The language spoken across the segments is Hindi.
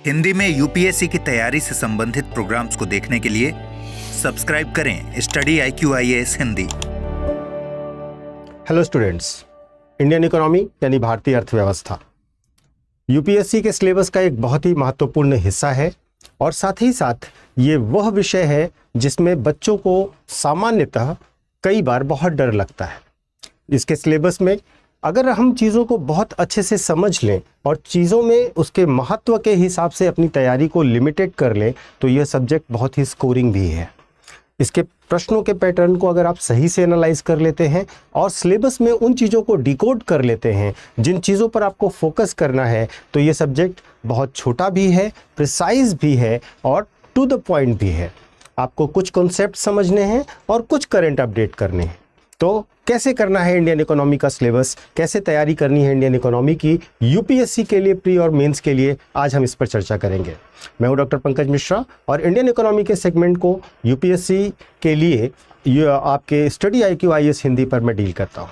हिंदी में यूपीएससी की तैयारी से संबंधित प्रोग्राम्स को देखने के लिए सब्सक्राइब करें study IQIAS Hindi. Hello students, Indian economy यानी भारतीय अर्थव्यवस्था यूपीएससी के सिलेबस का एक बहुत ही महत्वपूर्ण हिस्सा है और साथ ही साथ ये वह विषय है जिसमें बच्चों को सामान्यतः कई बार बहुत डर लगता है। इसके सिलेबस में अगर हम चीज़ों को बहुत अच्छे से समझ लें और चीज़ों में उसके महत्व के हिसाब से अपनी तैयारी को लिमिटेड कर लें तो यह सब्जेक्ट बहुत ही स्कोरिंग भी है। इसके प्रश्नों के पैटर्न को अगर आप सही से एनालाइज कर लेते हैं और सिलेबस में उन चीज़ों को डिकोड कर लेते हैं जिन चीज़ों पर आपको फोकस करना है, तो ये सब्जेक्ट बहुत छोटा भी है, प्रिसाइज भी है और टू द पॉइंट भी है। आपको कुछ कॉन्सेप्ट समझने हैं और कुछ करंट अपडेट करने हैं। तो कैसे करना है इंडियन इकोनॉमी का सिलेबस, कैसे तैयारी करनी है इंडियन इकोनॉमी की यूपीएससी के लिए, प्री और मेंस के लिए, आज हम इस पर चर्चा करेंगे। मैं हूं डॉक्टर पंकज मिश्रा और इंडियन इकोनॉमी के सेगमेंट को यूपीएससी के लिए आपके स्टडी IQIAS हिंदी पर मैं डील करता हूं।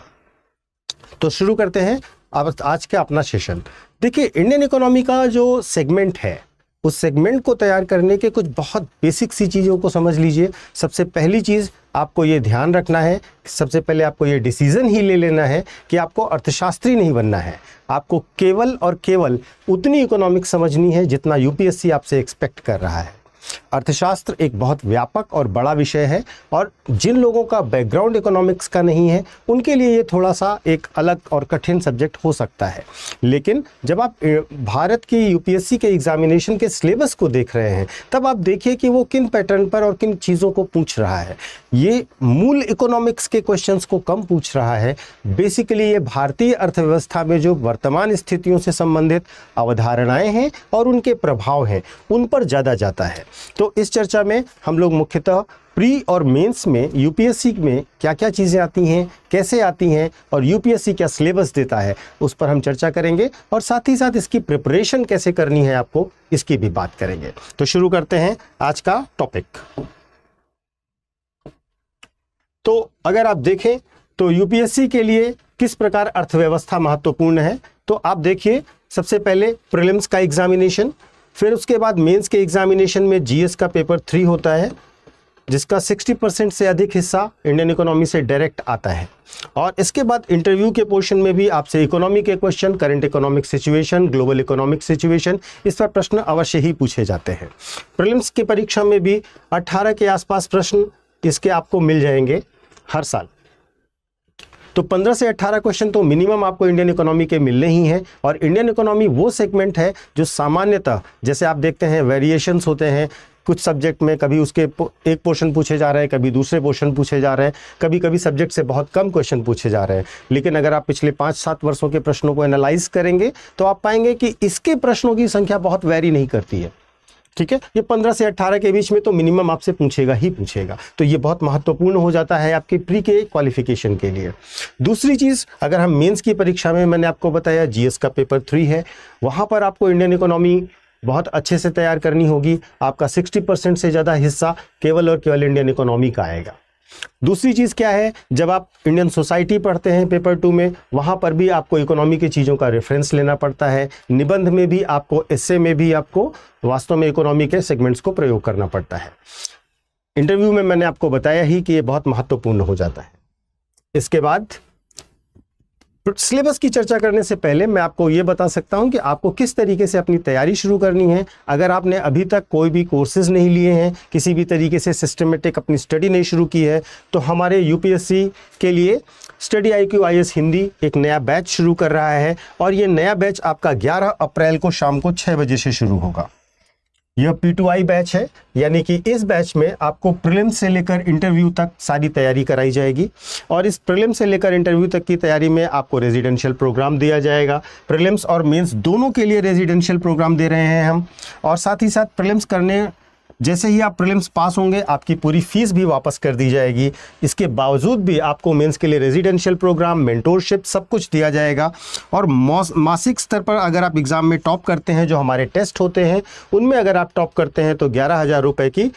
तो शुरू करते हैं अब आज का अपना सेशन। देखिए, इंडियन इकोनॉमी का जो सेगमेंट है उस सेगमेंट को तैयार करने के कुछ बहुत बेसिक सी चीज़ों को समझ लीजिए। सबसे पहली चीज़ आपको ये ध्यान रखना है, सबसे पहले आपको ये डिसीजन ही ले लेना है कि आपको अर्थशास्त्री नहीं बनना है। आपको केवल और केवल उतनी इकोनॉमिक्स समझनी है जितना यूपीएससी आपसे एक्सपेक्ट कर रहा है। अर्थशास्त्र एक बहुत व्यापक और बड़ा विषय है और जिन लोगों का बैकग्राउंड इकोनॉमिक्स का नहीं है उनके लिए ये थोड़ा सा एक अलग और कठिन सब्जेक्ट हो सकता है। लेकिन जब आप भारत की यूपीएससी के एग्जामिनेशन के सिलेबस को देख रहे हैं तब आप देखिए कि वो किन पैटर्न पर और किन चीज़ों को पूछ रहा है। ये मूल इकोनॉमिक्स के क्वेश्चंस को कम पूछ रहा है। बेसिकली ये भारतीय अर्थव्यवस्था में जो वर्तमान स्थितियों से संबंधित अवधारणाएं हैं और उनके प्रभाव हैं उन पर ज़्यादा जाता है। तो इस चर्चा में हम लोग मुख्यतः प्री और मेंस में यूपीएससी में क्या क्या चीज़ें आती हैं, कैसे आती हैं और यूपीएससी क्या सिलेबस देता है उस पर हम चर्चा करेंगे और साथ ही साथ इसकी प्रिपरेशन कैसे करनी है आपको, इसकी भी बात करेंगे। तो शुरू करते हैं आज का टॉपिक। तो अगर आप देखें तो यूपीएससी के लिए किस प्रकार अर्थव्यवस्था महत्वपूर्ण है, तो आप देखिए सबसे पहले प्रीलिम्स का एग्जामिनेशन, फिर उसके बाद मेंस के एग्जामिनेशन में जीएस का पेपर 3 होता है जिसका 60% से अधिक हिस्सा इंडियन इकोनॉमी से डायरेक्ट आता है। और इसके बाद इंटरव्यू के पोर्शन में भी आपसे इकोनॉमी के question, current economic situation, global economic situation, इस पर प्रश्न अवश्य ही पूछे जाते हैं। प्रीलिम्स की परीक्षा में भी 18 के आसपास प्रश्न इसके आपको मिल जाएंगे हर साल। तो 15 से 18 क्वेश्चन तो मिनिमम आपको इंडियन इकोनॉमी के मिलने ही हैं। और इंडियन इकोनॉमी वो सेगमेंट है जो सामान्यतः, जैसे आप देखते हैं वेरिएशंस होते हैं कुछ सब्जेक्ट में, कभी उसके एक पोर्शन पूछे जा रहे हैं, कभी दूसरे पोर्शन पूछे जा रहे हैं, कभी कभी सब्जेक्ट से बहुत कम क्वेश्चन पूछे जा रहे हैं। लेकिन अगर आप पिछले 5-7 वर्षों के प्रश्नों को एनालाइज करेंगे तो आप पाएंगे कि इसके प्रश्नों की संख्या बहुत वेरी नहीं करती है। ठीक है, ये 15 से 18 के बीच में तो मिनिमम आपसे पूछेगा ही पूछेगा। तो ये बहुत महत्वपूर्ण हो जाता है आपके प्री के क्वालिफिकेशन के लिए। दूसरी चीज़, अगर हम मेंस की परीक्षा में, मैंने आपको बताया जीएस का पेपर 3 है, वहाँ पर आपको इंडियन इकोनॉमी बहुत अच्छे से तैयार करनी होगी। आपका 60% से ज़्यादा हिस्सा केवल और केवल इंडियन इकोनॉमी का आएगा। दूसरी चीज़ क्या है, जब आप इंडियन सोसाइटी पढ़ते हैं पेपर 2 में, वहाँ पर भी आपको इकोनॉमी की चीज़ों का रेफरेंस लेना पड़ता है। निबंध में भी आपको, एस्से में भी आपको वास्तव में इकोनॉमी के सेगमेंट्स को प्रयोग करना पड़ता है। इंटरव्यू में मैंने आपको बताया ही कि ये बहुत महत्वपूर्ण हो जाता है। इसके बाद सिलेबस की चर्चा करने से पहले मैं आपको ये बता सकता हूं कि आपको किस तरीके से अपनी तैयारी शुरू करनी है। अगर आपने अभी तक कोई भी कोर्सेज नहीं लिए हैं, किसी भी तरीके से सिस्टमेटिक अपनी स्टडी नहीं शुरू की है, तो हमारे यूपीएससी के लिए स्टडी IQIAS हिंदी एक नया बैच शुरू कर रहा है और ये नया बैच आपका 11 अप्रैल को शाम को 6 बजे से शुरू होगा। यह P2I बैच है, यानी कि इस बैच में आपको प्रीलिम्स से लेकर इंटरव्यू तक सारी तैयारी कराई जाएगी। और इस प्रीलिम्स से लेकर इंटरव्यू तक की तैयारी में आपको रेजिडेंशियल प्रोग्राम दिया जाएगा। प्रीलिम्स और मेंस दोनों के लिए रेजिडेंशियल प्रोग्राम दे रहे हैं हम। और साथ ही साथ प्रीलिम्स करने, जैसे ही आप प्रीलिम्स पास होंगे आपकी पूरी फीस भी वापस कर दी जाएगी। इसके बावजूद भी आपको मेंस के लिए रेजिडेंशियल प्रोग्राम, मेंटोरशिप सब कुछ दिया जाएगा। और मासिक स्तर पर अगर आप एग्ज़ाम में टॉप करते हैं, जो हमारे टेस्ट होते हैं उनमें अगर आप टॉप करते हैं, तो 11,000 रुपये की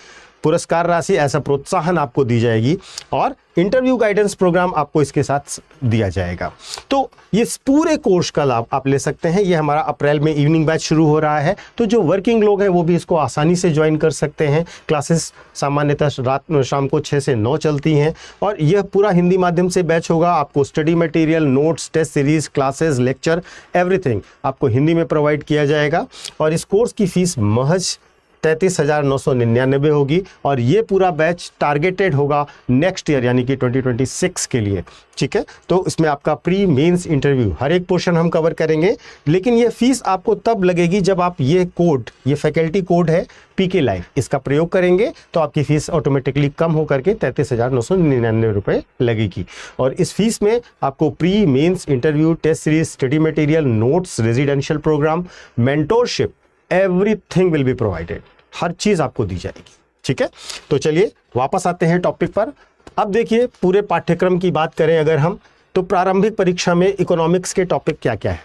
पुरस्कार राशि ऐसा प्रोत्साहन आपको दी जाएगी और इंटरव्यू गाइडेंस प्रोग्राम आपको इसके साथ दिया जाएगा। तो ये पूरे कोर्स का लाभ आप ले सकते हैं। ये हमारा अप्रैल में इवनिंग बैच शुरू हो रहा है, तो जो वर्किंग लोग हैं वो भी इसको आसानी से ज्वाइन कर सकते हैं। क्लासेस सामान्यतः रात में शाम को 6 से 9 चलती हैं और यह पूरा हिंदी माध्यम से बैच होगा। आपको study material, notes, test series, classes, lecture, everything आपको हिंदी में प्रोवाइड किया जाएगा और इस कोर्स की फीस महज 33,999 होगी और ये पूरा बैच टारगेटेड होगा नेक्स्ट ईयर यानी कि 2026 के लिए। ठीक है, तो इसमें आपका प्री मेंस इंटरव्यू हर एक पोर्शन हम कवर करेंगे, लेकिन ये फीस आपको तब लगेगी जब आप ये कोड, ये फैकल्टी कोड है PK लाइव, इसका प्रयोग करेंगे तो आपकी फीस ऑटोमेटिकली कम होकर के 33,999 रुपये लगेगी। और इस फीस में आपको pre mains interview, test series, study material, notes, residential programme, mentorship, everything will be provided. हर चीज आपको दी जाएगी। ठीक है, तो चलिए वापस आते हैं टॉपिक पर। अब देखिए पूरे पाठ्यक्रम की बात करें अगर हम, तो प्रारंभिक परीक्षा में इकोनॉमिक्स के टॉपिक क्या क्या है।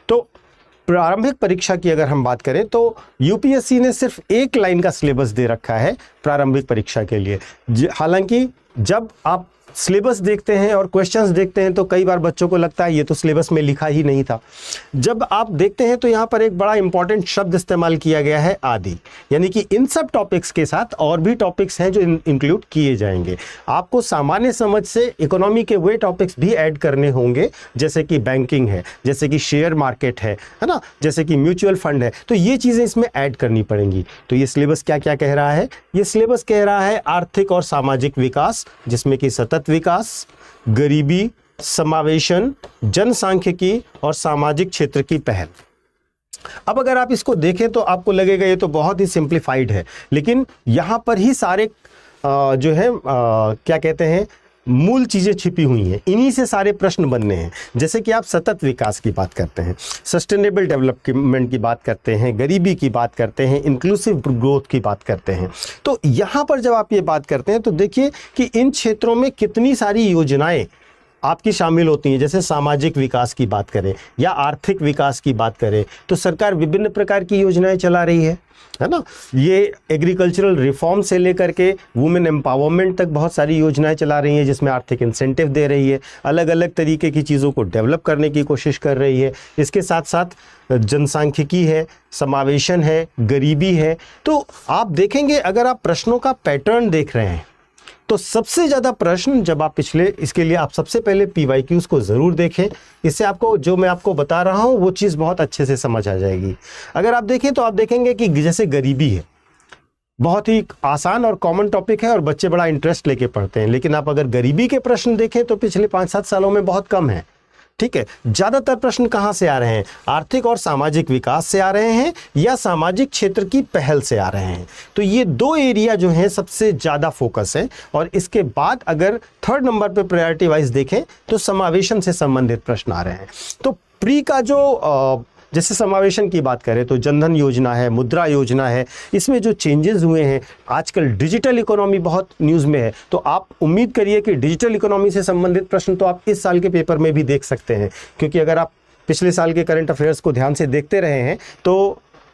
तो प्रारंभिक परीक्षा की अगर हम बात करें तो यूपीएससी ने सिर्फ एक लाइन का सिलेबस दे रखा है प्रारंभिक परीक्षा के लिए। हालांकि जब आप सिलेबस देखते हैं और क्वेश्चंस देखते हैं तो कई बार बच्चों को लगता है ये तो सिलेबस में लिखा ही नहीं था। जब आप देखते हैं तो यहाँ पर एक बड़ा इंपॉर्टेंट शब्द इस्तेमाल किया गया है, आदि, यानी कि इन सब टॉपिक्स के साथ और भी टॉपिक्स हैं जो इंक्लूड किए जाएंगे। आपको सामान्य समझ से इकोनॉमी के वे टॉपिक्स भी ऐड करने होंगे, जैसे कि बैंकिंग है, जैसे कि शेयर मार्केट है ना, जैसे कि म्यूचुअल फंड है, तो ये चीज़ें इसमें ऐड करनी पड़ेंगी। तो ये सिलेबस क्या क्या कह रहा है? ये सिलेबस कह रहा है आर्थिक और सामाजिक विकास, जिसमें कि सतत विकास, गरीबी, समावेशन, जनसांख्यिकी और सामाजिक क्षेत्र की पहल। अब अगर आप इसको देखें तो आपको लगेगा ये तो बहुत ही सिंप्लीफाइड है, लेकिन यहां पर ही सारे जो है क्या कहते हैं, मूल चीजें छिपी हुई हैं। इन्हीं से सारे प्रश्न बनने हैं। जैसे कि आप सतत विकास की बात करते हैं, सस्टेनेबल डेवलपमेंट की बात करते हैं, गरीबी की बात करते हैं, इंक्लूसिव ग्रोथ की बात करते हैं। तो यहाँ पर जब आप ये बात करते हैं तो देखिए कि इन क्षेत्रों में कितनी सारी योजनाएं आपकी शामिल होती हैं। जैसे सामाजिक विकास की बात करें या आर्थिक विकास की बात करें तो सरकार विभिन्न प्रकार की योजनाएं चला रही है ना। ये एग्रीकल्चरल रिफॉर्म से लेकर के वुमेन एम्पावरमेंट तक बहुत सारी योजनाएं चला रही हैं, जिसमें आर्थिक इंसेंटिव दे रही है, अलग अलग तरीके की चीज़ों को डेवलप करने की कोशिश कर रही है। इसके साथ साथ जनसांख्यिकी है, समावेशन है, गरीबी है। तो आप देखेंगे अगर आप प्रश्नों का पैटर्न देख रहे हैं तो सबसे ज़्यादा प्रश्न जब आप इसके लिए आप सबसे पहले PYQs को ज़रूर देखें। इससे आपको जो मैं आपको बता रहा हूँ वो चीज़ बहुत अच्छे से समझ आ जाएगी। अगर आप देखें तो आप देखेंगे कि जैसे गरीबी है, बहुत ही आसान और कॉमन टॉपिक है और बच्चे बड़ा इंटरेस्ट लेके पढ़ते हैं, लेकिन आप अगर गरीबी के प्रश्न देखें तो पिछले 5-7 सालों में बहुत कम है। ठीक है, ज़्यादातर प्रश्न कहाँ से आ रहे हैं? आर्थिक और सामाजिक विकास से आ रहे हैं या सामाजिक क्षेत्र की पहल से आ रहे हैं। तो ये दो एरिया जो हैं सबसे ज़्यादा फोकस है। और इसके बाद अगर थर्ड नंबर पे प्रायोरिटी वाइज देखें तो समावेशन से संबंधित प्रश्न आ रहे हैं। तो प्री का जो जैसे समावेशन की बात करें तो जनधन योजना है, मुद्रा योजना है, इसमें जो चेंजेस हुए हैं, आजकल डिजिटल इकोनॉमी बहुत न्यूज़ में है, तो आप उम्मीद करिए कि डिजिटल इकोनॉमी से संबंधित प्रश्न तो आप इस साल के पेपर में भी देख सकते हैं। क्योंकि अगर आप पिछले साल के करंट अफेयर्स को ध्यान से देखते रहे हैं तो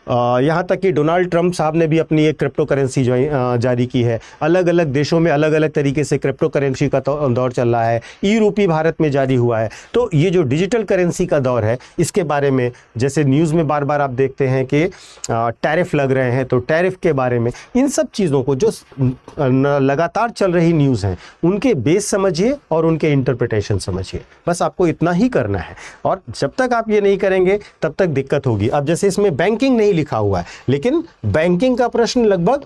यहाँ तक कि डोनाल्ड ट्रंप साहब ने भी अपनी एक क्रिप्टो करेंसी जारी की है। अलग अलग देशों में अलग अलग तरीके से क्रिप्टो करेंसी का दौर चल रहा है। ई-रूपी भारत में जारी हुआ है। तो ये जो डिजिटल करेंसी का दौर है, इसके बारे में जैसे न्यूज़ में बार बार आप देखते हैं कि टैरिफ लग रहे हैं, तो टैरिफ के बारे में, इन सब चीज़ों को जो लगातार चल रही न्यूज़ हैं उनके बेस समझिए और उनके इंटरप्रिटेशन समझिए। बस आपको इतना ही करना है और जब तक आप ये नहीं करेंगे तब तक दिक्कत होगी। अब जैसे इसमें बैंकिंग नहीं लिखा हुआ है, लेकिन बैंकिंग का प्रश्न लगभग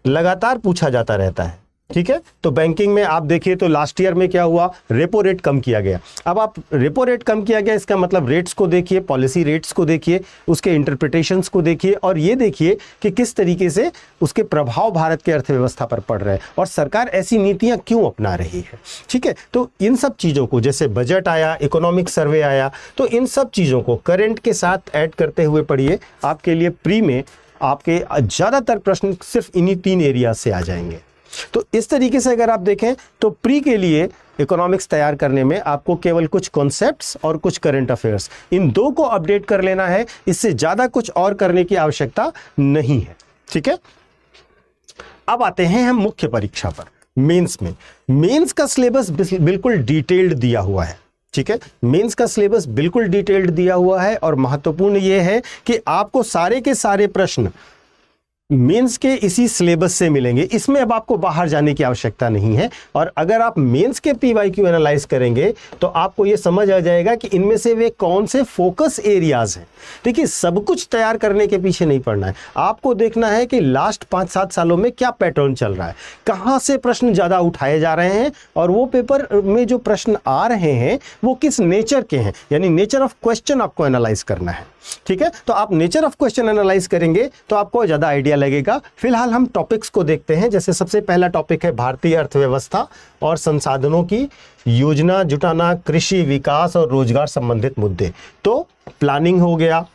लगातार पूछा जाता रहता है। ठीक है, तो बैंकिंग में आप देखिए तो लास्ट ईयर में क्या हुआ, रेपो रेट कम किया गया। अब आप रेपो रेट कम किया गया, इसका मतलब रेट्स को देखिए, पॉलिसी रेट्स को देखिए, उसके इंटरप्रिटेशंस को देखिए और ये देखिए कि किस तरीके से उसके प्रभाव भारत की अर्थव्यवस्था पर पड़ रहे हैं और सरकार ऐसी नीतियां क्यों अपना रही है। ठीक है, तो इन सब चीज़ों को, जैसे बजट आया, इकोनॉमिक सर्वे आया, तो इन सब चीज़ों को करंट के साथ ऐड करते हुए पढ़िए। आपके लिए प्री में आपके ज़्यादातर प्रश्न सिर्फ इन्हीं 3 एरिया से आ जाएंगे। तो इस तरीके से अगर आप देखें तो प्री के लिए इकोनॉमिक्स तैयार करने में आपको केवल कुछ कॉन्सेप्ट्स और कुछ करंट अफेयर्स, इन 2 को अपडेट कर लेना है। इससे ज़्यादा कुछ और करने की आवश्यकता नहीं है। ठीक है, अब आते हैं हम मुख्य परीक्षा पर, मेंस में। मेंस का सिलेबस बिल्कुल डिटेल्ड दिया हुआ है, ठीक है। मेंस का सिलेबस बिल्कुल डिटेल्ड दिया हुआ है और महत्वपूर्ण यह है कि आपको सारे के सारे प्रश्न मेंस के इसी सिलेबस से मिलेंगे। इसमें अब आपको बाहर जाने की आवश्यकता नहीं है। और अगर आप मेंस के पीवाईक्यू एनालाइज करेंगे तो आपको यह समझ आ जाएगा कि इनमें से वे कौन से फोकस एरियाज हैं। देखिए, सब कुछ तैयार करने के पीछे नहीं पड़ना है, आपको देखना है कि लास्ट 5-7 सालों में क्या पैटर्न चल रहा है, कहां से प्रश्न ज्यादा उठाए जा रहे हैं और वो पेपर में जो प्रश्न आ रहे हैं वो किस नेचर के हैं, यानी नेचर ऑफ क्वेश्चन आपको एनालाइज करना है, ठीक है। तो आप नेचर ऑफ क्वेश्चन एनालाइज करेंगे तो आपको ज्यादा आइडिया लगेगा। फिलहाल हम टॉपिक्स को देखते हैं। जैसे सबसे पहला टॉपिक है भारतीय अर्थव्यवस्था और संसाधनों की योजना जुटाना, कृषि विकास और रोजगार संबंधित मुद्दे। तो प्लानिंग हो गया,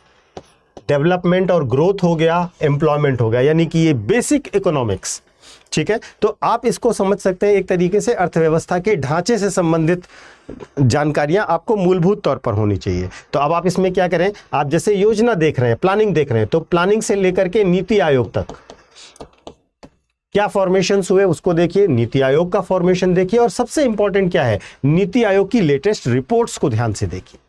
डेवलपमेंट और ग्रोथ हो गया, एम्प्लॉयमेंट हो गया, यानी कि ये बेसिक इकोनॉमिक्स, ठीक है। तो आप इसको समझ सकते हैं एक तरीके से अर्थव्यवस्था के ढांचे से संबंधित जानकारियां आपको मूलभूत तौर पर होनी चाहिए। तो अब आप इसमें क्या करें, आप जैसे योजना देख रहे हैं, प्लानिंग देख रहे हैं, तो प्लानिंग से लेकर के नीति आयोग तक क्या फॉर्मेशंस हुए उसको देखिए, नीति आयोग का फॉर्मेशन देखिए और सबसे इंपॉर्टेंट क्या है, नीति आयोग की लेटेस्ट रिपोर्ट्स को ध्यान से देखिए,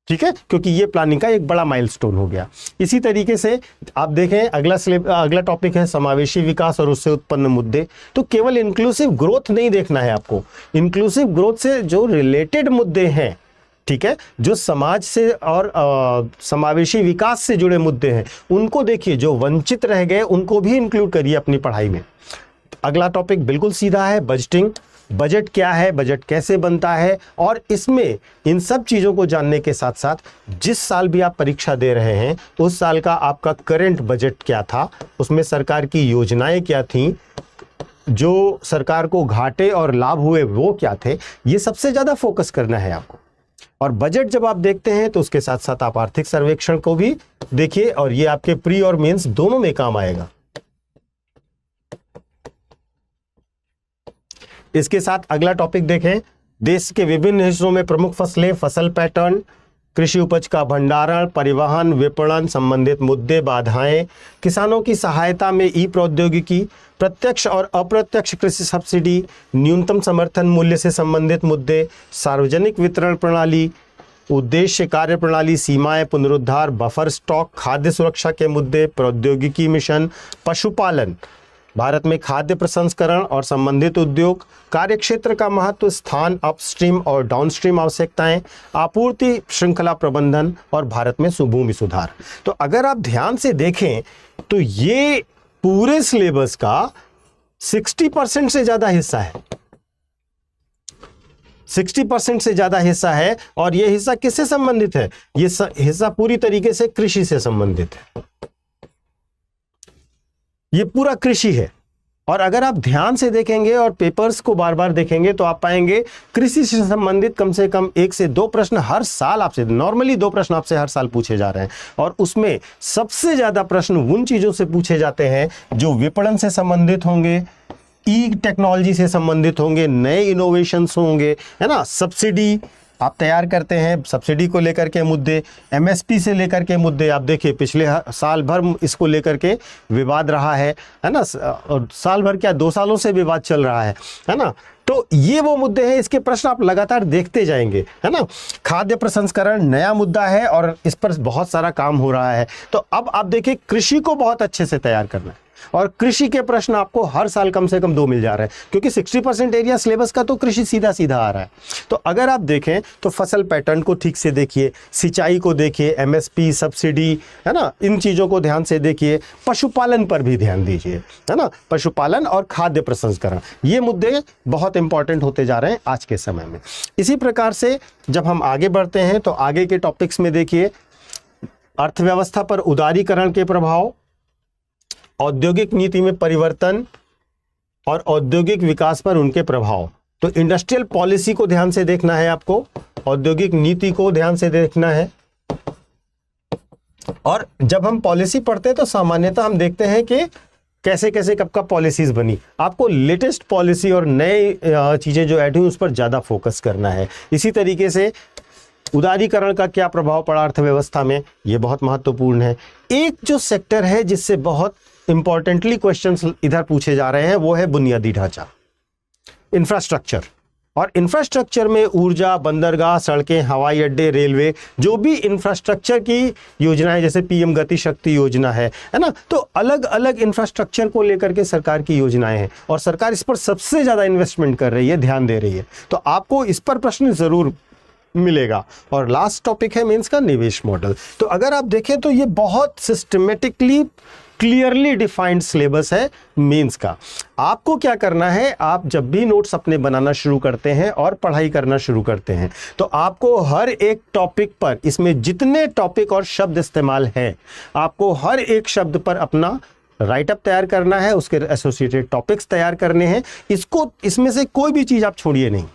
ठीक है, क्योंकि ये प्लानिंग का एक बड़ा माइलस्टोन हो गया। इसी तरीके से आप देखें अगला टॉपिक है समावेशी विकास और उससे उत्पन्न मुद्दे। तो केवल इंक्लूसिव ग्रोथ नहीं देखना है आपको, इंक्लूसिव ग्रोथ से जो रिलेटेड मुद्दे हैं, ठीक है, जो समाज से और समावेशी विकास से जुड़े मुद्दे हैं उनको देखिए, जो वंचित रह गए उनको भी इंक्लूड करिए अपनी पढ़ाई में। अगला टॉपिक बिल्कुल सीधा है, बजटिंग। बजट क्या है, बजट कैसे बनता है, और इसमें इन सब चीज़ों को जानने के साथ साथ जिस साल भी आप परीक्षा दे रहे हैं उस साल का आपका करंट बजट क्या था, उसमें सरकार की योजनाएं क्या थीं, जो सरकार को घाटे और लाभ हुए वो क्या थे, ये सबसे ज़्यादा फोकस करना है आपको। और बजट जब आप देखते हैं तो उसके साथ साथ आप आर्थिक सर्वेक्षण को भी देखिए और ये आपके प्री और मेंस दोनों में काम आएगा। इसके साथ अगला टॉपिक देखें, देश के विभिन्न हिस्सों में प्रमुख फसलें, फसल पैटर्न, कृषि उपज का भंडारण, परिवहन, विपणन संबंधित मुद्दे, बाधाएं, किसानों की सहायता में ई प्रौद्योगिकी, प्रत्यक्ष और अप्रत्यक्ष कृषि सब्सिडी, न्यूनतम समर्थन मूल्य से संबंधित मुद्दे, सार्वजनिक वितरण प्रणाली, उद्देश्य कार्य प्रणाली, सीमाएं, पुनरुद्धार, बफर स्टॉक, खाद्य सुरक्षा के मुद्दे, प्रौद्योगिकी मिशन, पशुपालन, भारत में खाद्य प्रसंस्करण और संबंधित उद्योग, कार्यक्षेत्र का महत्व, स्थान, अपस्ट्रीम और डाउनस्ट्रीम आवश्यकताएं, आपूर्ति श्रृंखला प्रबंधन और भारत में भूमि सुधार। तो अगर आप ध्यान से देखें तो ये पूरे सिलेबस का 60% से ज्यादा हिस्सा है, 60% से ज्यादा हिस्सा है। और यह हिस्सा किससे संबंधित है, ये हिस्सा पूरी तरीके से कृषि से संबंधित है, ये पूरा कृषि है। और अगर आप ध्यान से देखेंगे और पेपर्स को बार बार देखेंगे तो आप पाएंगे कृषि से संबंधित कम से कम 1 से 2 प्रश्न हर साल आपसे, नॉर्मली 2 प्रश्न आपसे हर साल पूछे जा रहे हैं। और उसमें सबसे ज्यादा प्रश्न उन चीजों से पूछे जाते हैं जो विपणन से संबंधित होंगे, ई टेक्नोलॉजी से संबंधित होंगे, नए इनोवेशंस होंगे, है ना, सब्सिडी आप तैयार करते हैं, सब्सिडी को लेकर के मुद्दे, एमएसपी से लेकर के मुद्दे। आप देखिए पिछले साल भर इसको लेकर के विवाद रहा है ना, और साल भर क्या 2 सालों से विवाद चल रहा है ना। तो ये वो मुद्दे हैं, इसके प्रश्न आप लगातार देखते जाएंगे, है ना। खाद्य प्रसंस्करण नया मुद्दा है और इस पर बहुत सारा काम हो रहा है। तो अब आप देखिए कृषि को बहुत अच्छे से तैयार करना है और कृषि के प्रश्न आपको हर साल कम से कम 2 मिल जा रहे हैं, क्योंकि 60% एरिया सिलेबस का तो कृषि सीधा सीधा आ रहा है। तो अगर आप देखें तो फसल पैटर्न को ठीक से देखिए, सिंचाई को देखिए, एमएसपी, सब्सिडी, है ना, इन चीज़ों को ध्यान से देखिए, पशुपालन पर भी ध्यान दीजिए, है ना, पशुपालन और खाद्य प्रसंस्करण, ये मुद्दे बहुत इंपॉर्टेंट होते जा रहे हैं आज के समय में। इसी प्रकार से जब हम आगे बढ़ते हैं तो आगे के टॉपिक्स में देखिए, अर्थव्यवस्था पर उदारीकरण के प्रभाव, औद्योगिक नीति में परिवर्तन और औद्योगिक विकास पर उनके प्रभाव। तो इंडस्ट्रियल पॉलिसी को ध्यान से देखना है आपको, औद्योगिक नीति को ध्यान से देखना है। और जब हम पॉलिसी पढ़ते हैं तो सामान्यतः हम देखते हैं कि कैसे कैसे कब कब पॉलिसीज बनी। आपको लेटेस्ट पॉलिसी और नए चीजें जो ऐड हुई उस पर ज्यादा फोकस करना है। इसी तरीके से उदारीकरण का क्या प्रभाव पड़ा अर्थव्यवस्था में, यह बहुत महत्वपूर्ण है। एक जो सेक्टर है जिससे बहुत इंपॉर्टेंटली क्वेश्चंस इधर पूछे जा रहे हैं वो है बुनियादी ढांचा, इंफ्रास्ट्रक्चर। और इंफ्रास्ट्रक्चर में ऊर्जा, बंदरगाह, सड़कें, हवाई अड्डे, रेलवे, जो भी इंफ्रास्ट्रक्चर की योजनाएं जैसे पीएम गति शक्ति योजना है ना, तो अलग अलग इंफ्रास्ट्रक्चर को लेकर के सरकार की योजनाएं हैं और सरकार इस पर सबसे ज्यादा इन्वेस्टमेंट कर रही है, ध्यान दे रही है। तो आपको इस पर प्रश्न जरूर मिलेगा। और लास्ट टॉपिक है मेंस का निवेश मॉडल। तो अगर आप देखें तो ये बहुत सिस्टमेटिकली क्लियरली डिफाइंड सिलेबस है मेंस का। आपको क्या करना है, आप जब भी नोट्स अपने बनाना शुरू करते हैं और पढ़ाई करना शुरू करते हैं तो आपको हर एक टॉपिक पर, इसमें जितने टॉपिक और शब्द इस्तेमाल हैं, आपको हर एक शब्द पर अपना राइटअप तैयार करना है, उसके एसोसिएटेड टॉपिक्स तैयार करने हैं। इसमें से कोई भी चीज आप छोड़िए नहीं,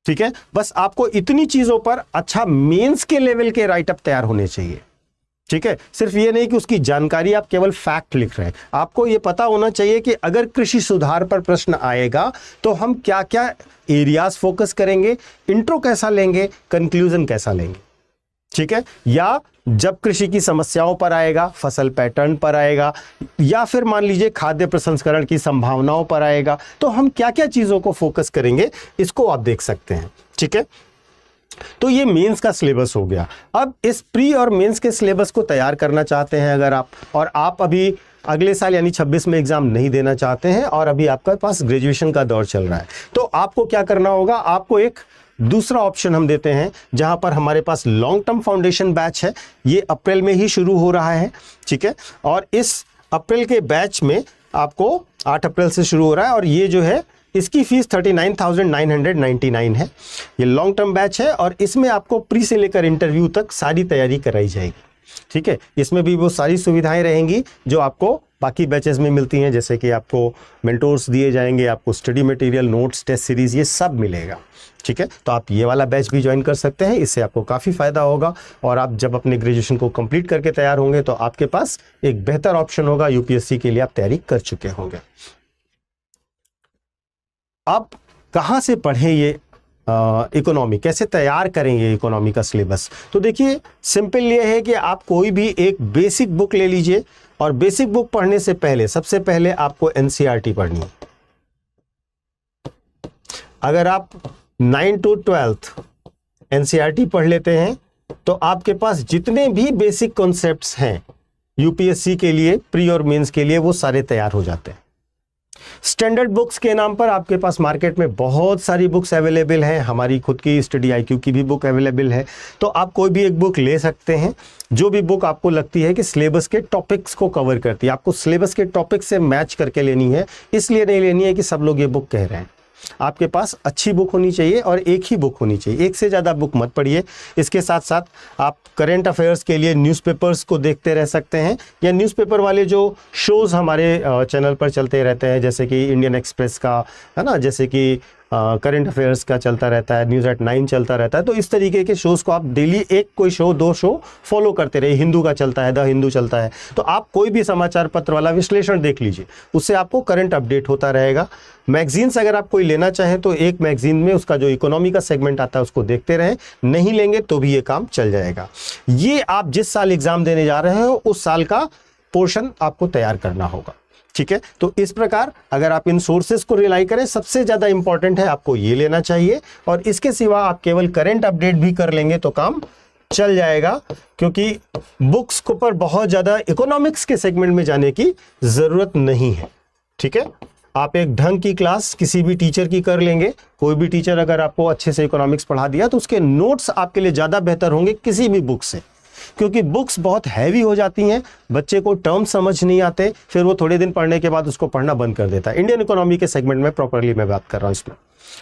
ठीक है। बस आपको इतनी चीजों पर अच्छा मेंस के लेवल के राइटअप तैयार होने चाहिए, ठीक है। सिर्फ ये नहीं कि उसकी जानकारी आप केवल फैक्ट लिख रहे हैं, आपको ये पता होना चाहिए कि अगर कृषि सुधार पर प्रश्न आएगा तो हम क्या क्या एरियाज फोकस करेंगे, इंट्रो कैसा लेंगे, कंक्लूजन कैसा लेंगे, ठीक है। या जब कृषि की समस्याओं पर आएगा, फसल पैटर्न पर आएगा, या फिर मान लीजिए खाद्य प्रसंस्करण की संभावनाओं पर आएगा, तो हम क्या क्या चीजों को फोकस करेंगे इसको आप देख सकते हैं, ठीक है। तो ये मेंस का सिलेबस हो गया। अब इस प्री और मेंस के सिलेबस को तैयार करना चाहते हैं अगर आप, और आप अभी अगले साल यानी 26 में एग्जाम नहीं देना चाहते हैं और अभी आपके पास ग्रेजुएशन का दौर चल रहा है, तो आपको क्या करना होगा, आपको एक दूसरा ऑप्शन हम देते हैं जहां पर हमारे पास लॉन्ग टर्म फाउंडेशन बैच है। ये अप्रैल में ही शुरू हो रहा है, ठीक है। और इस अप्रैल के बैच में आपको 8 अप्रैल से शुरू हो रहा है और ये जो है इसकी फीस 39,999 है। ये लॉन्ग टर्म बैच है और इसमें आपको प्री से लेकर इंटरव्यू तक सारी तैयारी कराई जाएगी, ठीक है। इसमें भी वो सारी सुविधाएं रहेंगी जो आपको बाकी बैचेस में मिलती हैं, जैसे कि आपको मेंटोर्स दिए जाएंगे, आपको study material, notes, test series, ये सब मिलेगा, ठीक है। तो आप ये वाला बैच भी ज्वाइन कर सकते हैं, इससे आपको काफ़ी फायदा होगा और आप जब अपने ग्रेजुएशन को कंप्लीट करके तैयार होंगे तो आपके पास एक बेहतर ऑप्शन होगा, यूपीएससी के लिए आप तैयारी कर चुके होंगे। अब कहाँ से पढ़ें ये इकोनॉमी, कैसे तैयार करेंगे इकोनॉमी का सिलेबस? तो देखिए सिंपल ये है कि आप कोई भी एक बेसिक बुक ले लीजिए और बेसिक बुक पढ़ने से पहले सबसे पहले आपको एनसीईआरटी पढ़नी है। अगर आप 9 to 12 एनसीईआरटी पढ़ लेते हैं तो आपके पास जितने भी बेसिक कॉन्सेप्ट्स हैं यूपीएससी के लिए, प्री और मेंस के लिए, वो सारे तैयार हो जाते हैं। स्टैंडर्ड बुक्स के नाम पर आपके पास मार्केट में बहुत सारी बुक्स अवेलेबल हैं, हमारी खुद की स्टडी आईक्यू की भी बुक अवेलेबल है, तो आप कोई भी एक बुक ले सकते हैं। जो भी बुक आपको लगती है कि सिलेबस के टॉपिक्स को कवर करती है, आपको सिलेबस के टॉपिक से मैच करके लेनी है, इसलिए नहीं लेनी है कि सब लोग ये बुक कह रहे हैं। आपके पास अच्छी बुक होनी चाहिए और एक ही बुक होनी चाहिए, एक से ज़्यादा बुक मत पढ़िए। इसके साथ साथ आप करेंट अफेयर्स के लिए न्यूज़पेपर्स को देखते रह सकते हैं, या न्यूज़पेपर वाले जो शोज़ हमारे चैनल पर चलते रहते हैं, जैसे कि इंडियन एक्सप्रेस का है ना, जैसे कि करेंट अफेयर्स का चलता रहता है, न्यूज़ एट 9 चलता रहता है, तो इस तरीके के शोज़ को आप डेली एक कोई शो, 2 शो फॉलो करते रहिए। हिंदू का चलता है, द हिंदू चलता है, तो आप कोई भी समाचार पत्र वाला विश्लेषण देख लीजिए, उससे आपको करंट अपडेट होता रहेगा। मैगजीन्स अगर आप कोई लेना चाहें तो एक मैगजीन में उसका जो इकोनॉमी का सेगमेंट आता है उसको देखते रहें, नहीं लेंगे तो भी ये काम चल जाएगा। ये आप जिस साल एग्जाम देने जा रहे हो उस साल का पोर्शन आपको तैयार करना होगा, ठीक है। तो इस प्रकार अगर आप इन सोर्सेस को रिलाई करें, सबसे ज्यादा इंपॉर्टेंट है आपको ये लेना चाहिए, और इसके सिवा आप केवल करंट अपडेट भी कर लेंगे तो काम चल जाएगा, क्योंकि बुक्स को पर बहुत ज्यादा इकोनॉमिक्स के सेगमेंट में जाने की जरूरत नहीं है, ठीक है। आप एक ढंग की क्लास किसी भी टीचर की कर लेंगे, कोई भी टीचर अगर आपको अच्छे से इकोनॉमिक्स पढ़ा दिया तो उसके नोट्स आपके लिए ज्यादा बेहतर होंगे किसी भी बुक से, क्योंकि बुक्स बहुत हैवी हो जाती हैं, बच्चे को टर्म समझ नहीं आते, फिर वो थोड़े दिन पढ़ने के बाद उसको पढ़ना बंद कर देता है। इंडियन इकोनॉमी के सेगमेंट में प्रॉपर्ली मैं बात कर रहा हूँ इसमें,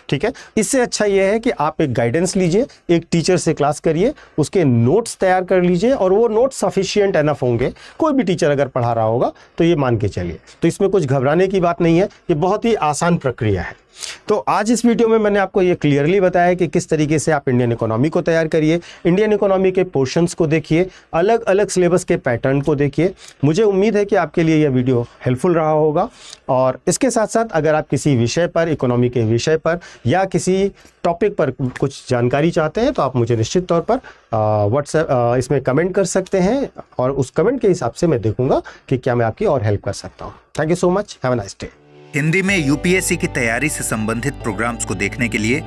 ठीक है। इससे अच्छा यह है कि आप एक गाइडेंस लीजिए, एक टीचर से क्लास करिए, उसके नोट्स तैयार कर लीजिए, और वो नोट्स सफिशिएंट एनफ होंगे। कोई भी टीचर अगर पढ़ा रहा होगा तो ये मान के चलिए, तो इसमें कुछ घबराने की बात नहीं है, ये बहुत ही आसान प्रक्रिया है। तो आज इस वीडियो में मैंने आपको ये क्लियरली बताया कि किस तरीके से आप इंडियन इकोनॉमी को तैयार करिए, इंडियन इकोनॉमी के पोर्शंस को देखिए, अलग अलग सिलेबस के पैटर्न को देखिए। मुझे उम्मीद है कि आपके लिए यह वीडियो हेल्पफुल रहा होगा, और इसके साथ साथ अगर आप किसी विषय पर, इकोनॉमी के विषय पर पर या किसी टॉपिक पर कुछ जानकारी चाहते हैं तो आप मुझे निश्चित तौर पर व्हाट्सएप इसमें कमेंट कर सकते हैं और उस कमेंट के हिसाब से मैं देखूंगा कि क्या मैं आपकी और हेल्प कर सकता हूँ। Thank you so much, have a nice day. Hindi में यूपीएससी की तैयारी से संबंधित प्रोग्राम्स को देखने के लिए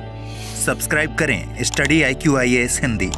सब्सक्राइब करें स्टडी IQ IAS हिंदी।